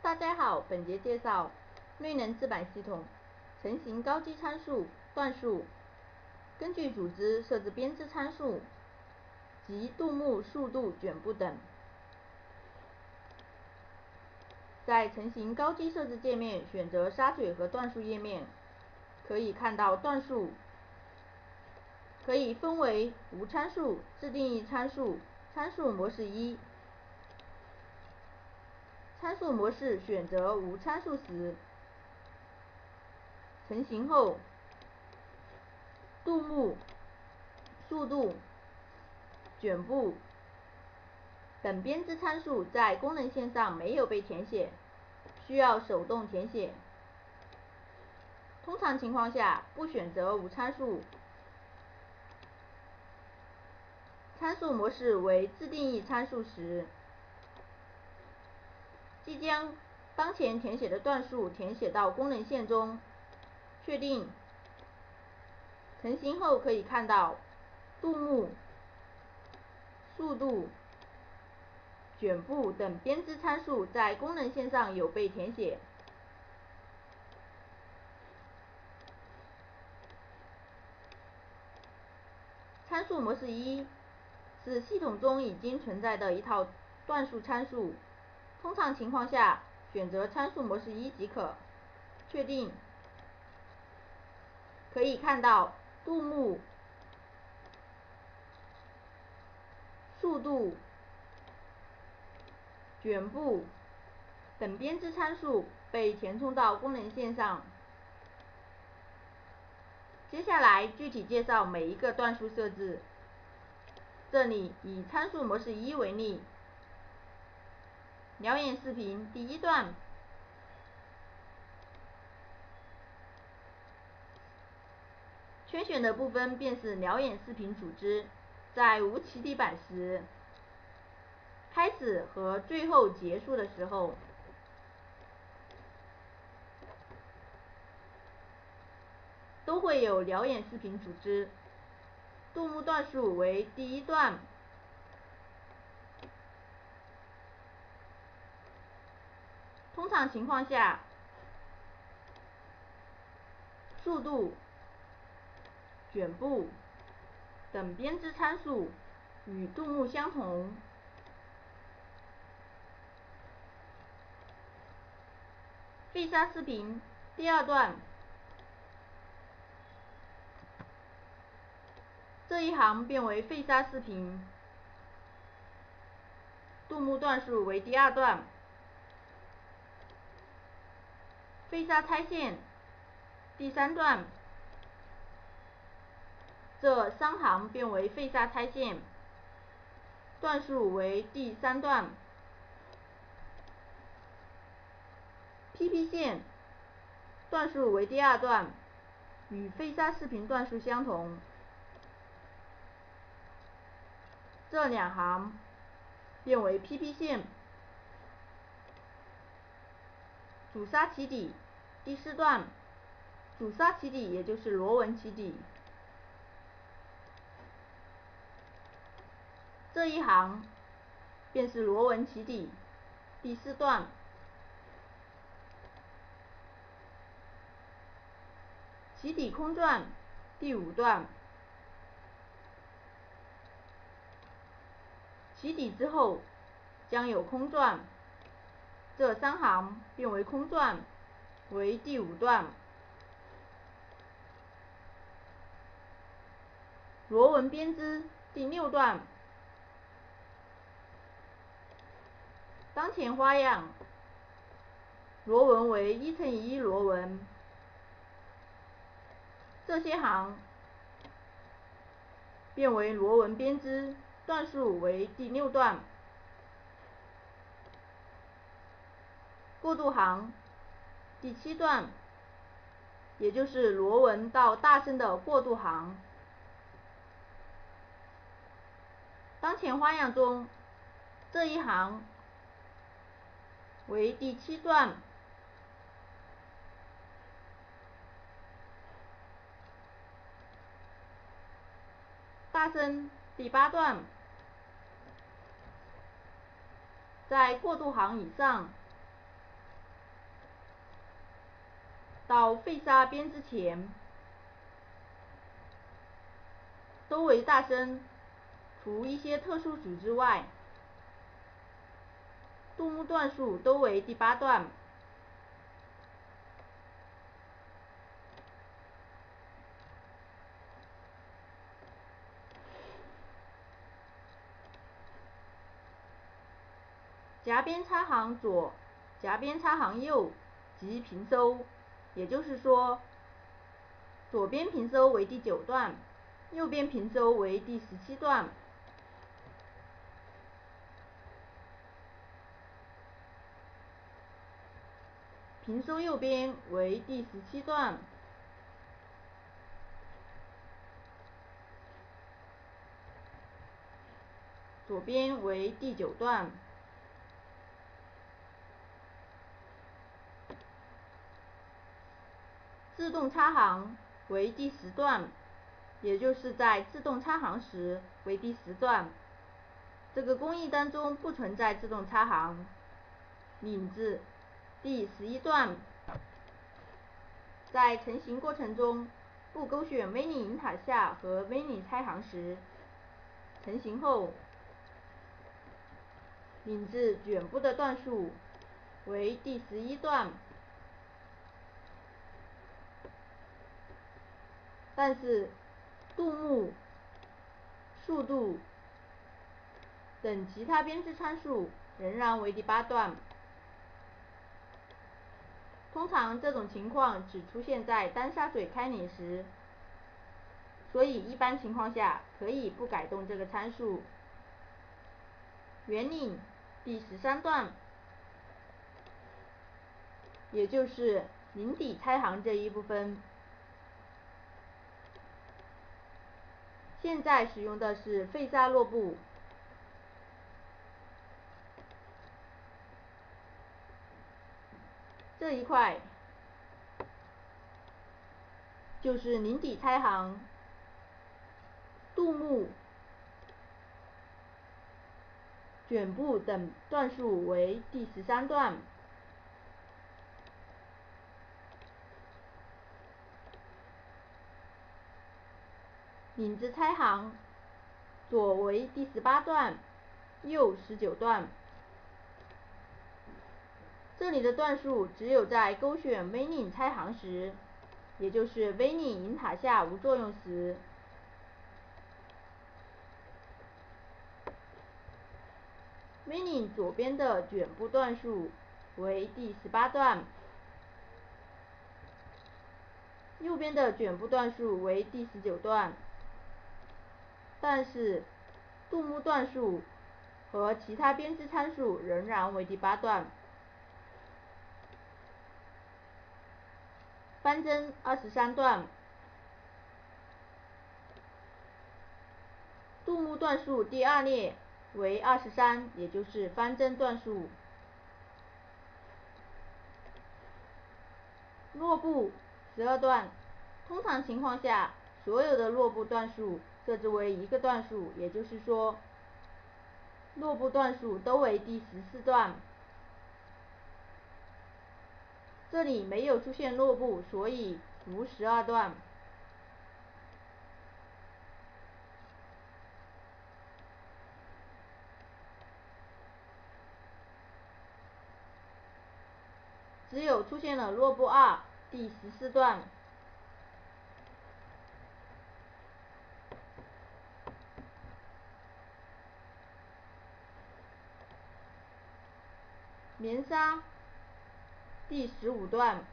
大家好，本节介绍内能字板系统成型高基参数段数，根据组织设置编织参数及度目、速度、卷布等。在成型高基设置界面选择沙嘴和段数页面，可以看到段数可以分为无参数、自定义参数、参数模式一。参数模式选择无参数时，成型后，度目、速度、卷布等编织参数在功能线上没有被填写，需要手动填写。通常情况下，不选择无参数。参数模式为自定义参数时，即将当前填写的段数填写到功能线中，确定。成型后可以看到度目、速度、卷布等编织参数在功能线上有被填写。参数模式一是系统中已经存在的一套段数参数，通常情况下选择参数模式一即可。确定。可以看到度目、速度、卷布等编织参数被填充到功能线上。接下来具体介绍每一个段数设置。这里以参数模式一为例，鸟眼视频第一段，圈选的部分便是鸟眼视频组织在无起底板时，开始和最后结束的时候，都会有鸟眼视频组织。度目段数为第一段，通常情况下，速度、卷布等编织参数与度目相同。费沙视频第二段，这一行变为费沙视频，度目段数为第二段。费沙拆线第三段，这3行变为费沙拆线，段数为第3段。PP 线段数为第2段，与费沙视频段数相同。这2行变为 PP 线。主砂起底第4段，主砂起底也就是螺纹起底。这一行便是螺纹起底第4段。起底空转第5段，起底之后将有空转，这3行变为空转，为第5段。螺纹编织第6段，当前花样螺纹为1×1螺纹，这些行变为螺纹编织，段数为第6段。过渡行第7段，也就是螺纹到大身的过渡行。当前花样中，这一行为第7段。大身第8段，在过渡行以上，到废沙编织前，都为大声，除一些特殊组织外，杜牧段数都为第8段。夹边插行左，夹边插行右即平收，也就是说，左边平收为第9段，右边平收为第17段。平收右边为第17段，左边为第9段。自动插行为第10段，也就是在自动插行时为第10段。这个工艺当中不存在自动插行。领子第11段，在成型过程中，不勾选 V 领银塔下和 V 领拆行时，成型后，领子卷部的段数为第11段。但是杜牧、速度等其他编织参数仍然为第8段。通常这种情况只出现在单砂嘴开领时，所以一般情况下可以不改动这个参数。圆领第13段，也就是领底拆行这一部分，现在使用的是废纱落布。这一块就是领底拆行，杜牧、卷部等段数为第13段。领子拆行，左为第18段，右19段。这里的段数只有在勾选 V 领拆行时，也就是 V 领银塔下无作用时。V 领左边的卷部段数为第18段，右边的卷部段数为第19段。但是杜牧段数和其他编织参数仍然为第8段。翻针23段，杜牧段数第2列为23，也就是翻针段数。落布12段，通常情况下，所有的落布段数设置为一个段数，也就是说，落布段数都为第14段。这里没有出现落布，所以无12段。只有出现了落布2第14段。棉纱第15段，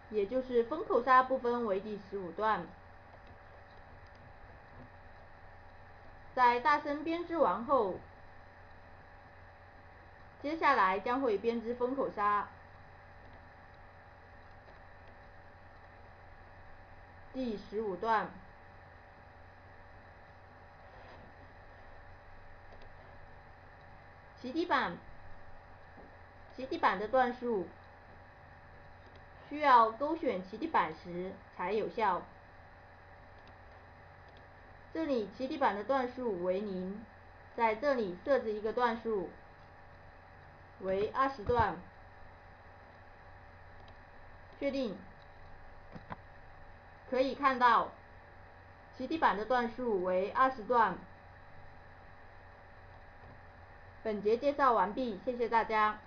也就是封口纱部分为第15段。在大身编织完后，接下来将会编织封口纱。第15段，起底板，起底板的段数需要勾选起底板时才有效。这里起底板的段数为0，在这里设置一个段数为20段。确定。可以看到习题板的段数为20段。本节介绍完毕，谢谢大家。